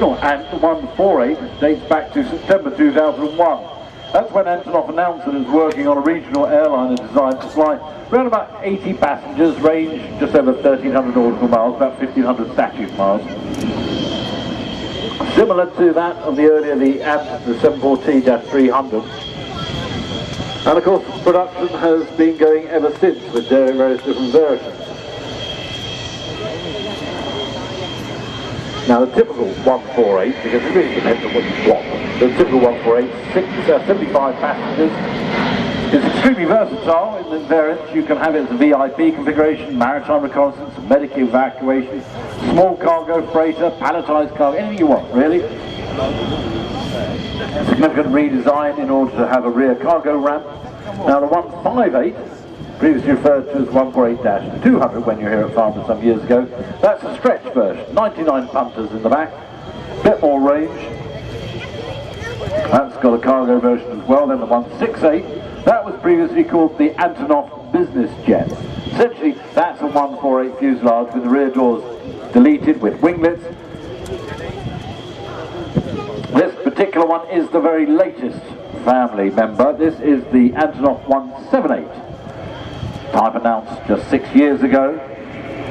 original Ant 148, which dates back to September 2001. That's when Antonov announced that it was working on a regional airliner designed to fly around about 80 passengers, range just over 1,300 nautical miles, about 1,500 statute miles. Similar to that of the earlier, the Ant, the 740-300. And of course, production has been going ever since with various different versions. Now the typical 148, because it really depends on what you want, the typical 148, 75 passengers, is extremely versatile in the variants. You can have it as a VIP configuration, maritime reconnaissance, medic evacuation, small cargo freighter, palletized cargo, anything you want really. Significant redesign in order to have a rear cargo ramp. Now the 158, previously referred to as 148-200 when you were here at Farnborough some years ago, that's a stretch version, 99 punters in the back, bit more range. That's got a cargo version as well. Then the 168, that was previously called the Antonov business jet. Essentially that's a 148 fuselage with the rear doors deleted with winglets. This particular one is the very latest family member. This is the Antonov 178. Type announced just 6 years ago.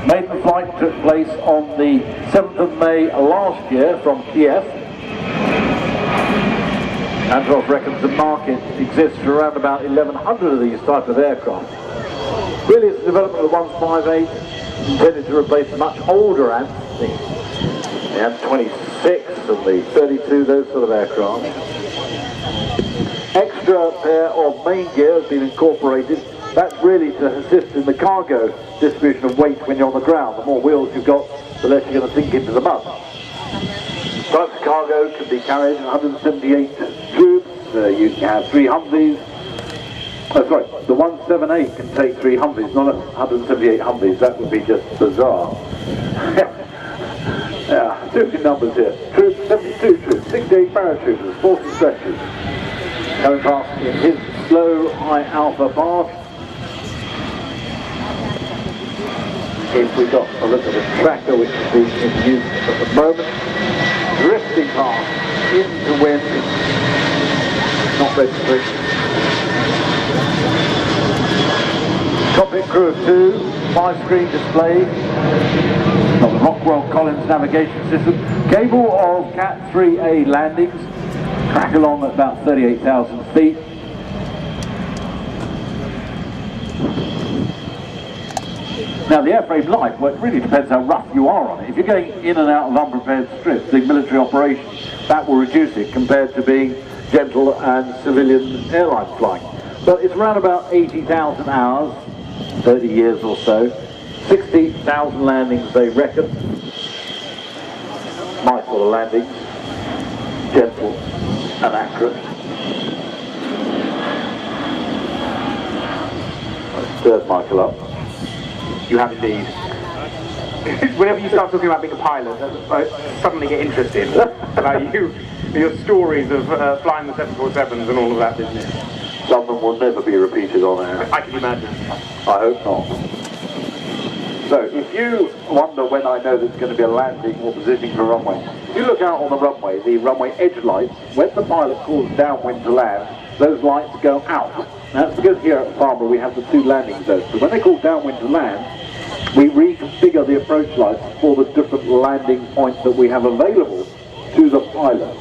Maiden flight took place on the 7th of May last year from Kiev. Antonov reckons the market exists for around about 1,100 of these type of aircraft. Really it's the development of the 158 intended to replace much older Ants, the Ant 26 and the 32, those sort of aircraft. Extra pair of main gear has been incorporated. That's really to assist in the cargo distribution of weight when you're on the ground. The more wheels you've got, the less you're going to sink into the mud. Types of cargo can be carried in 178 troops. You can have 3 Humvees. Oh, sorry, the 178 can take 3 Humvees, not 178 Humvees. That would be just bizarre. Yeah, 50 numbers here. Troops, 72 troops, 68 paratroopers, 40 stretchers. Coming past in his slow high alpha path. If we got a look at the tracker, which is being in use at the moment, drifting past into wind, not registering. Cockpit crew of 2, 5-screen display, got the Rockwell Collins navigation system, cable of Cat 3A landings, track along at about 38,000 feet. Now the airframe life, well, it really depends how rough you are on it. If you're going in and out of unprepared strips, big military operations, that will reduce it compared to being gentle and civilian airline flying. But it's around about 80,000 hours, 30 years or so, 60,000 landings they reckon. My sort of landings, gentle and accurate. Let's stir Michael up. You have indeed. Whenever you start talking about being a pilot, I suddenly get interested about your stories of flying the 747s and all of that business. Some of them will never be repeated on air. I can imagine. I hope not. So, if you wonder when I know there's going to be a landing or positioning for a runway, if you look out on the runway edge lights, when the pilot calls downwind to land, those lights go out. Now, that's because here at Farnborough we have the 2 landing zones. So when they call downwind to land, we reconfigure the approach lights for the different landing points that we have available to the pilot.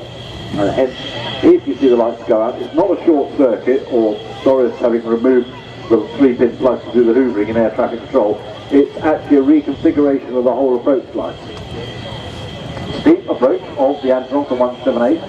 And hence, if you see the lights go out, it's not a short circuit or Doris having removed the 3-pin plugs to do the hoovering in air traffic control. It's actually a reconfiguration of the whole approach lights. Steep approach of the Antonov, the 178.